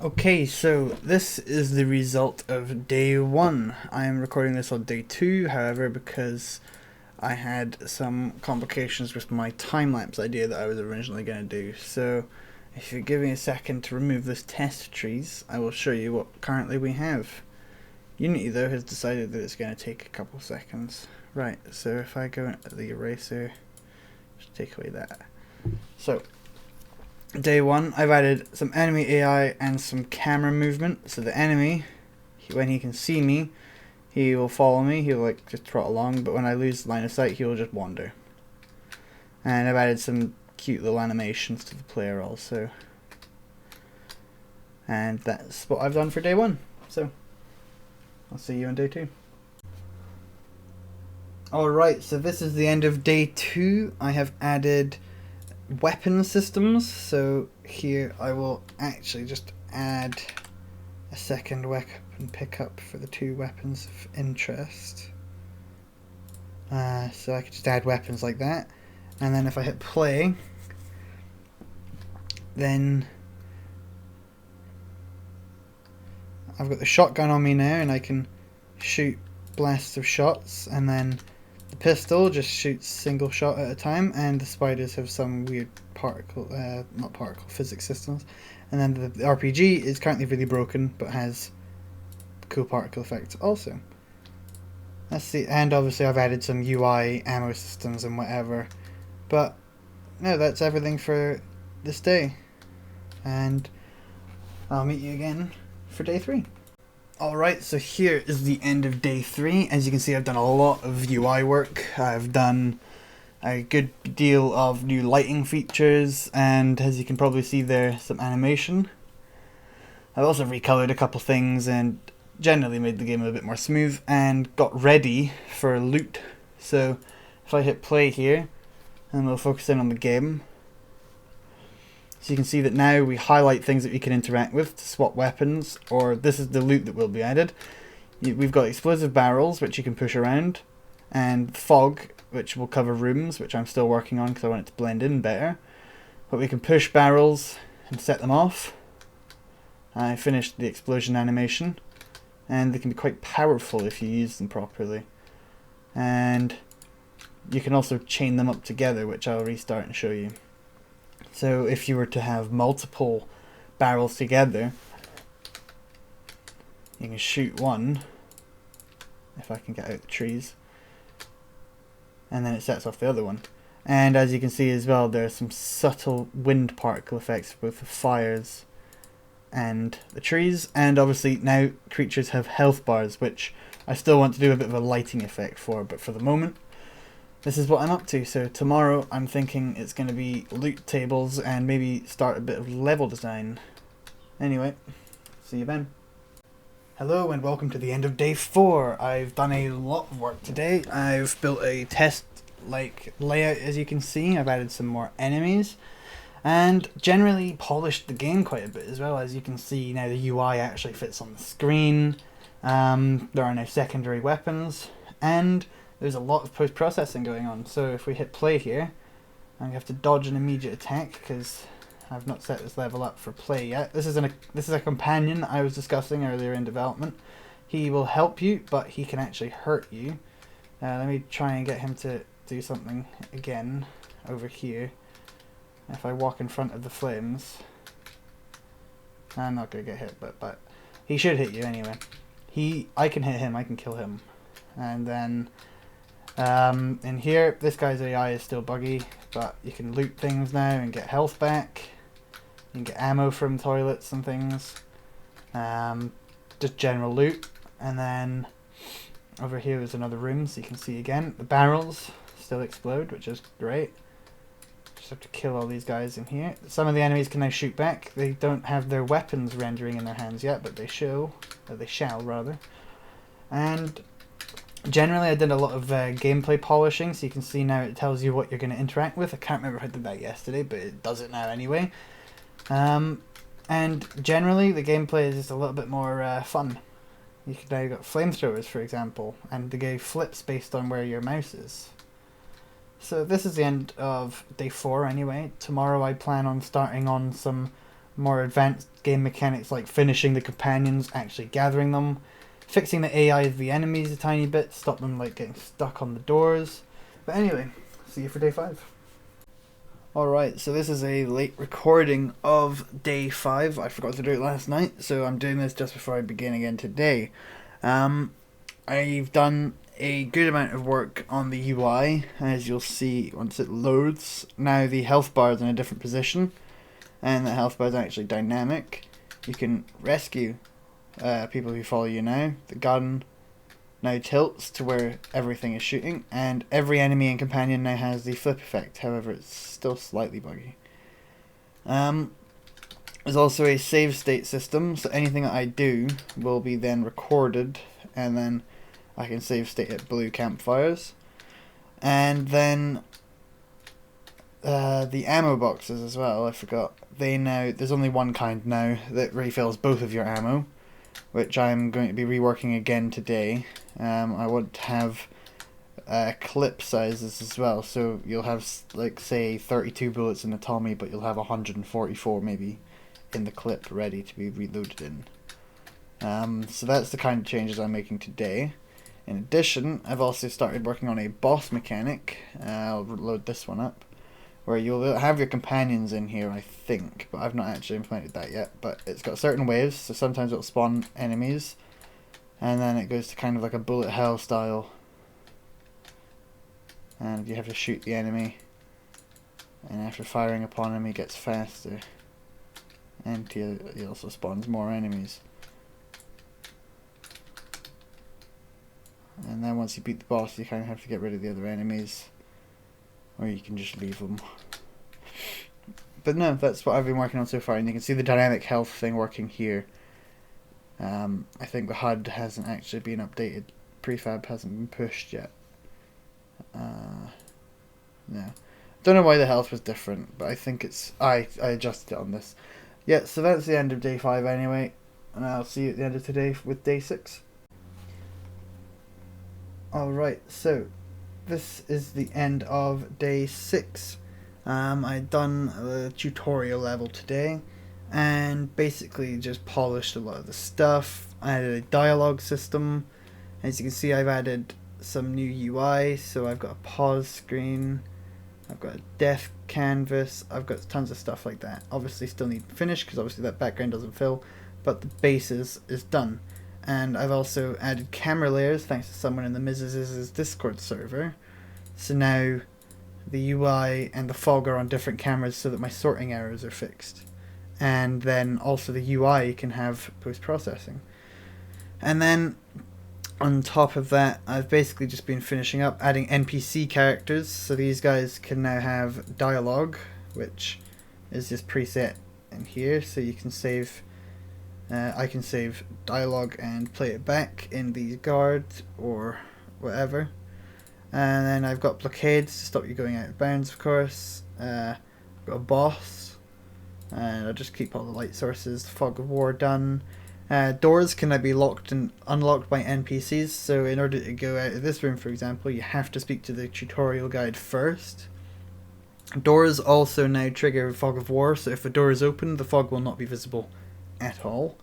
Okay, so this is the result of day 1. I am recording this on day 2, however, because I had some complications with my time-lapse idea that I was originally going to do. So if you give me a second to remove this test trees, I will show you what currently we have. Unity, though, has decided that it's going to take a couple seconds. Right, so if I go into the eraser, just take away that. So day 1, I've added some enemy AI and some camera movement. So the enemy, when he can see me, he will follow me, he'll like just trot along, but when I lose line of sight, he'll just wander. And I've added some cute little animations to the player also. And that's what I've done for day 1. So I'll see you on day 2. Alright, so this is the end of day 2. I have added weapon systems, so here I will actually just add a second weapon pickup for the 2 weapons of interest. So I could just add weapons like that, and then if I hit play, then I've got the shotgun on me now and I can shoot blasts of shots, and then the pistol just shoots single shot at a time, and the spiders have some weird physics systems. And then the RPG is currently really broken, but has cool particle effects also. That's the, and obviously I've added some UI ammo systems and whatever. But no, that's everything for this day, and I'll meet you again for day 3. Alright, so here is the end of day 3. As you can see, I've done a lot of UI work. I've done a good deal of new lighting features, and as you can probably see there, some animation. I've also recolored a couple things and generally made the game a bit more smooth and got ready for loot. So if I hit play here, and we'll focus in on the game. So you can see that now we highlight things that we can interact with to swap weapons, or this is the loot that will be added. We've got explosive barrels, which you can push around, and fog, which will cover rooms, which I'm still working on because I want it to blend in better. But we can push barrels and set them off. I finished the explosion animation, and they can be quite powerful if you use them properly. And you can also chain them up together, which I'll restart and show you. So if you were to have multiple barrels together, you can shoot one, if I can get out the trees, and then it sets off the other one. And as you can see as well, there are some subtle wind particle effects for both the fires and the trees, and obviously now creatures have health bars, which I still want to do a bit of a lighting effect for, but for the moment this is what I'm up to. So tomorrow I'm thinking it's going to be loot tables and maybe start a bit of level design. Anyway, see you then. Hello and welcome to the end of day 4. I've done a lot of work today. I've built a test like layout, as you can see. I've added some more enemies and generally polished the game quite a bit as well. As you can see now, the UI actually fits on the screen. There are no secondary weapons, and there's a lot of post-processing going on. So if we hit play here, I have to dodge an immediate attack because I've not set this level up for play yet. This is a companion that I was discussing earlier in development. He will help you, but he can actually hurt you. Let me try and get him to do something again over here. If I walk in front of the flames, I'm not going to get hit, but he should hit you anyway. I can hit him, I can kill him. And then in here, this guy's AI is still buggy, but you can loot things now and get health back. You can get ammo from toilets and things. Just general loot. And then over here is another room, so you can see again, the barrels still explode, which is great. Just have to kill all these guys in here. Some of the enemies can now shoot back. They don't have their weapons rendering in their hands yet, but they shall rather. And generally I did a lot of gameplay polishing, so you can see now it tells you what you're going to interact with. I can't remember if I did that yesterday, but it does it now anyway. And generally the gameplay is just a little bit more fun. You can now got flamethrowers, for example, and the game flips based on where your mouse is. So this is the end of day 4 anyway. Tomorrow I plan on starting on some more advanced game mechanics like finishing the companions, actually gathering them, fixing the AI of the enemies a tiny bit, stop them like getting stuck on the doors. But anyway, see you for day 5. Alright, so this is a late recording of day 5. I forgot to do it last night, so I'm doing this just before I begin again today. I've done a good amount of work on the UI, as you'll see once it loads. Now the health bar is in a different position, and the health bar is actually dynamic. You can rescue people who follow you now. The gun now tilts to where everything is shooting, and every enemy and companion now has the flip effect, however it's still slightly buggy. There's also a save state system, so anything that I do will be then recorded, and then I can save state at blue campfires. And then the ammo boxes as well, I forgot. There's only one kind now that refills both of your ammo, which I'm going to be reworking again today. I want to have clip sizes as well, so you'll have like say 32 bullets in the Tommy, but you'll have 144 maybe in the clip ready to be reloaded in. So that's the kind of changes I'm making today. In addition, I've also started working on a boss mechanic. I'll load this one up, where you'll have your companions in here, I think, but I've not actually implemented that yet. But it's got certain waves, so sometimes it'll spawn enemies, and then it goes to kind of like a bullet hell style, and you have to shoot the enemy, and after firing upon him he gets faster, and he also spawns more enemies. And then once you beat the boss, you kind of have to get rid of the other enemies, or you can just leave them. But no, that's what I've been working on so far, and you can see the dynamic health thing working here. I think the HUD hasn't actually been updated. Prefab hasn't been pushed yet. No. Don't know why the health was different, but I think it's... I adjusted it on this. Yeah, so that's the end of day 5 anyway, and I'll see you at the end of today with day 6. Alright, so this is the end of day 6. I'd done the tutorial level today, and basically just polished a lot of the stuff. I added a dialogue system. As you can see, I've added some new UI, so I've got a pause screen, I've got a death canvas, I've got tons of stuff like that. Obviously still need to finish, because obviously that background doesn't fill, but the basis is done. And I've also added camera layers thanks to someone in the Miz's Discord server. So now the UI and the fog are on different cameras so that my sorting errors are fixed. And then also the UI can have post-processing. And then on top of that, I've basically just been finishing up adding NPC characters. So these guys can now have dialogue, which is just preset in here. So you can save... I can save dialogue and play it back in the guard or whatever. And then I've got blockades to stop you going out of bounds, of course. I've got a boss, and I'll just keep all the light sources. The fog of war done. Doors can now be locked and unlocked by NPCs, so in order to go out of this room, for example, you have to speak to the tutorial guide first. Doors also now trigger fog of war, so if a door is open, the fog will not be visible at all.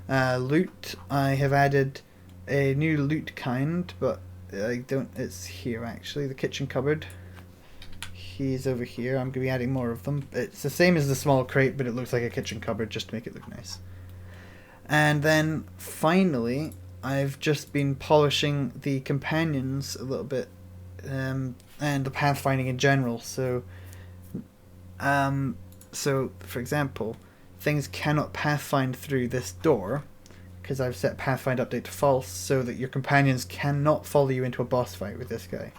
Loot, I have added a new loot kind, but it's here actually, the kitchen cupboard. He's over here. I'm going to be adding more of them. It's the same as the small crate, but it looks like a kitchen cupboard just to make it look nice. And then finally, I've just been polishing the companions a little bit, and the pathfinding in general. So for example, things cannot pathfind through this door because I've set pathfind update to false, so that your companions cannot follow you into a boss fight with this guy.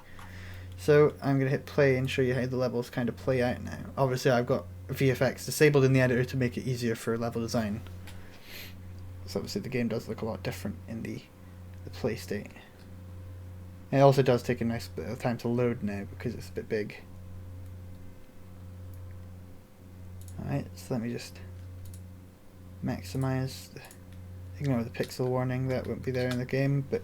So I'm going to hit play and show you how the levels kind of play out now. Obviously I've got VFX disabled in the editor to make it easier for level design. So obviously the game does look a lot different in the play state. It also does take a nice bit of time to load now because it's a bit big. Alright, so let me just maximize, ignore the pixel warning, that won't be there in the game, but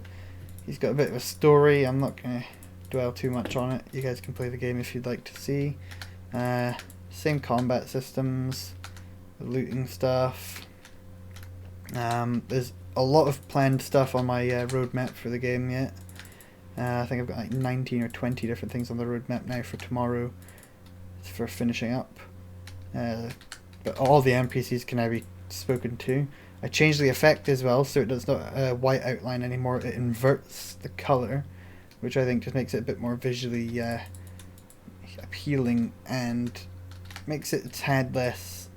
he's got a bit of a story. I'm not going to dwell too much on it. You guys can play the game if you'd like to see. Same combat systems, the looting stuff. There's a lot of planned stuff on my roadmap for the game yet. I think I've got like 19 or 20 different things on the roadmap now for tomorrow for finishing up. But all the NPCs can now be spoken to. I changed the effect as well, so it does not a white outline anymore. It inverts the colour, which I think just makes it a bit more visually appealing and makes it a tad less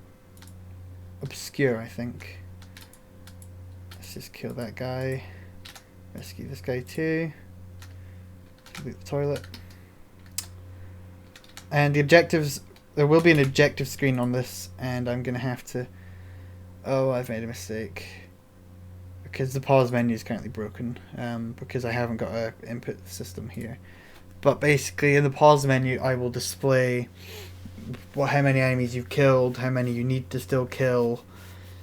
obscure, I think. Let's just kill that guy. Rescue this guy too. Loot the toilet. And the objectives, there will be an objective screen on this, and I'm going to have to... Oh, I've made a mistake. Because the pause menu is currently broken, because I haven't got an input system here. But basically, in the pause menu, I will display how many enemies you've killed, how many you need to still kill,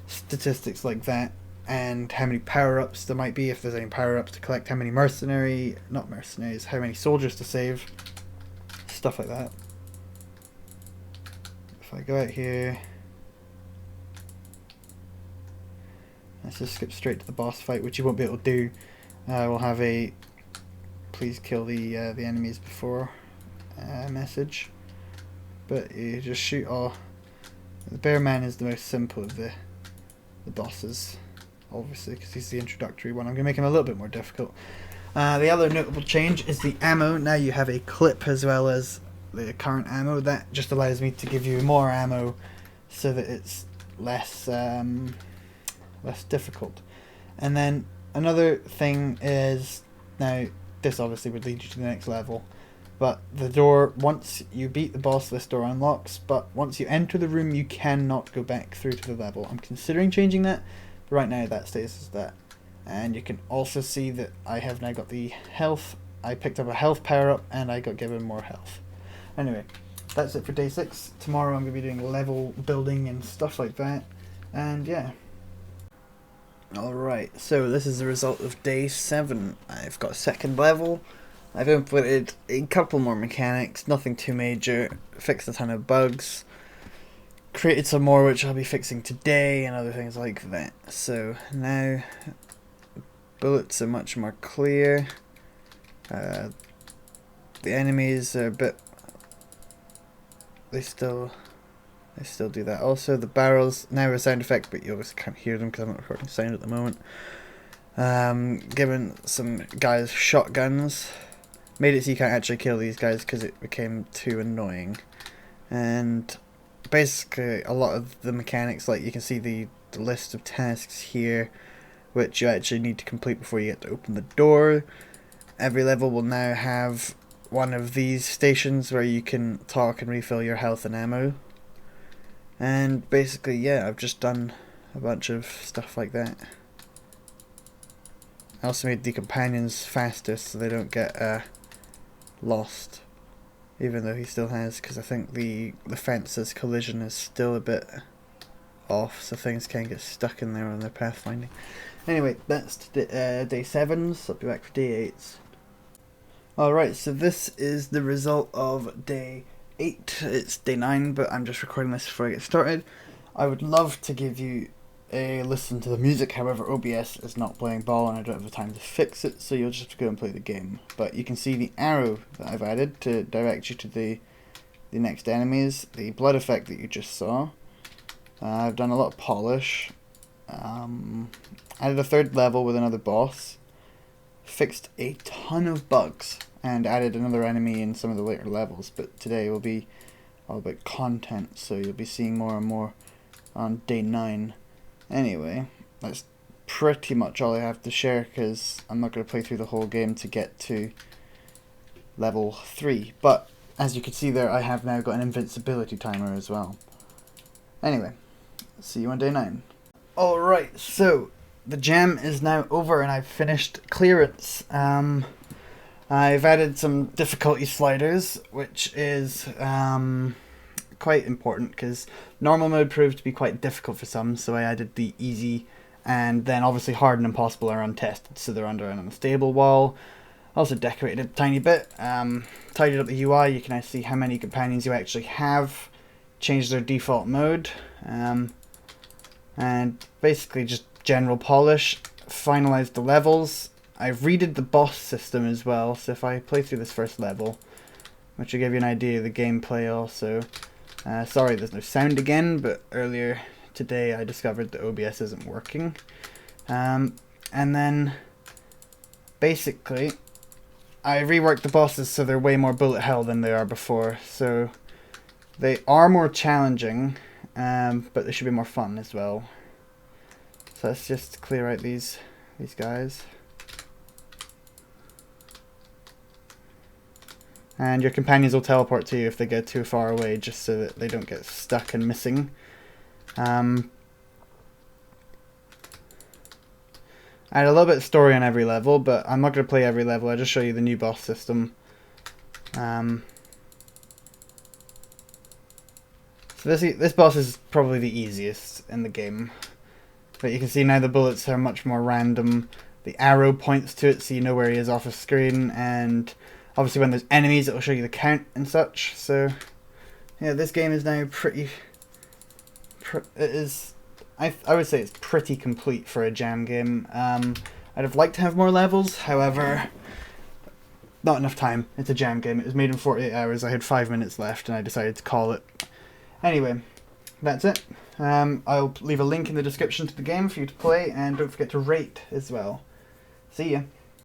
statistics like that, and how many power-ups there might be, if there's any power-ups to collect, how many how many soldiers to save, stuff like that. If I go out here, let's just skip straight to the boss fight, which you won't be able to do. We'll have a please kill the enemies before message, but you just shoot all. The bear man is the most simple of the bosses, obviously, because he's the introductory one. I'm going to make him a little bit more difficult. The other notable change is the ammo. Now you have a clip as well as the current ammo. That just allows me to give you more ammo so that it's less difficult. And then another thing is, now this obviously would lead you to the next level, but the door, once you beat the boss, this door unlocks, but once you enter the room you cannot go back through to the level. I'm considering changing that, but right now that stays as that. And you can also see that I have now got the health. I picked up a health power up and I got given more health. Anyway, that's it for day 6. Tomorrow I'm going to be doing level building and stuff like that, and yeah. Alright, so this is the result of day 7. I've got a second level. I've implemented a couple more mechanics, nothing too major, fixed a ton of bugs, created some more which I'll be fixing today and other things like that. So now bullets are much more clear. The enemies are a bit... They still do that. Also, the barrels now have a sound effect, but you obviously can't hear them because I'm not recording sound at the moment. Given some guys shotguns, made it so you can't actually kill these guys because it became too annoying. And basically, a lot of the mechanics, like you can see the list of tasks here, which you actually need to complete before you get to open the door. Every level will now have one of these stations where you can talk and refill your health and ammo. And basically, yeah, I've just done a bunch of stuff like that. I also made the companions faster so they don't get lost, even though he still has, because I think the fence's collision is still a bit off, so things can get stuck in there on their pathfinding. Anyway, that's day 7, so I'll be back for day 8. Alright, so this is the result of day 8. It's day 9, but I'm just recording this before I get started. I would love to give you a listen to the music, however OBS is not playing ball and I don't have the time to fix it, so you'll just have to go and play the game. But you can see the arrow that I've added to direct you to the next enemies, the blood effect that you just saw. I've done a lot of polish. Added a 3rd level with another boss. Fixed a ton of bugs and added another enemy in some of the later levels, but today will be all about content, so you'll be seeing more and more on day 9. Anyway, that's pretty much all I have to share, because I'm not going to play through the whole game to get to level 3, but as you can see there, I have now got an invincibility timer as well. Anyway, see you on day 9. Alright, so the jam is now over and I've finished clearance. I've added some difficulty sliders, which is quite important because normal mode proved to be quite difficult for some, so I added the easy, and then obviously hard and impossible are untested, so they're under an unstable wall. Also decorated a tiny bit, tidied up the UI. You can now see how many companions you actually have, changed their default mode. And basically just general polish, finalized the levels. I've redid the boss system as well, so if I play through this first level, which will give you an idea of the gameplay also. Sorry there's no sound again, but earlier today I discovered that OBS isn't working. And then basically I reworked the bosses so they're way more bullet hell than they are before. So they are more challenging, but they should be more fun as well. So let's just clear out these guys. And your companions will teleport to you if they get too far away, just so that they don't get stuck and missing. I had a little bit of story on every level, but I'm not going to play every level. I'll just show you the new boss system. So this boss is probably the easiest in the game. But you can see now the bullets are much more random. The arrow points to it so you know where he is off the screen, and obviously when there's enemies it will show you the count and such. So yeah, this game is now I would say it's pretty complete for a Jam game. I'd have liked to have more levels, however, not enough time. It's a Jam game. It was made in 48 hours. I had 5 minutes left and I decided to call it. Anyway, that's it. I'll leave a link in the description to the game for you to play, and don't forget to rate as well. See ya.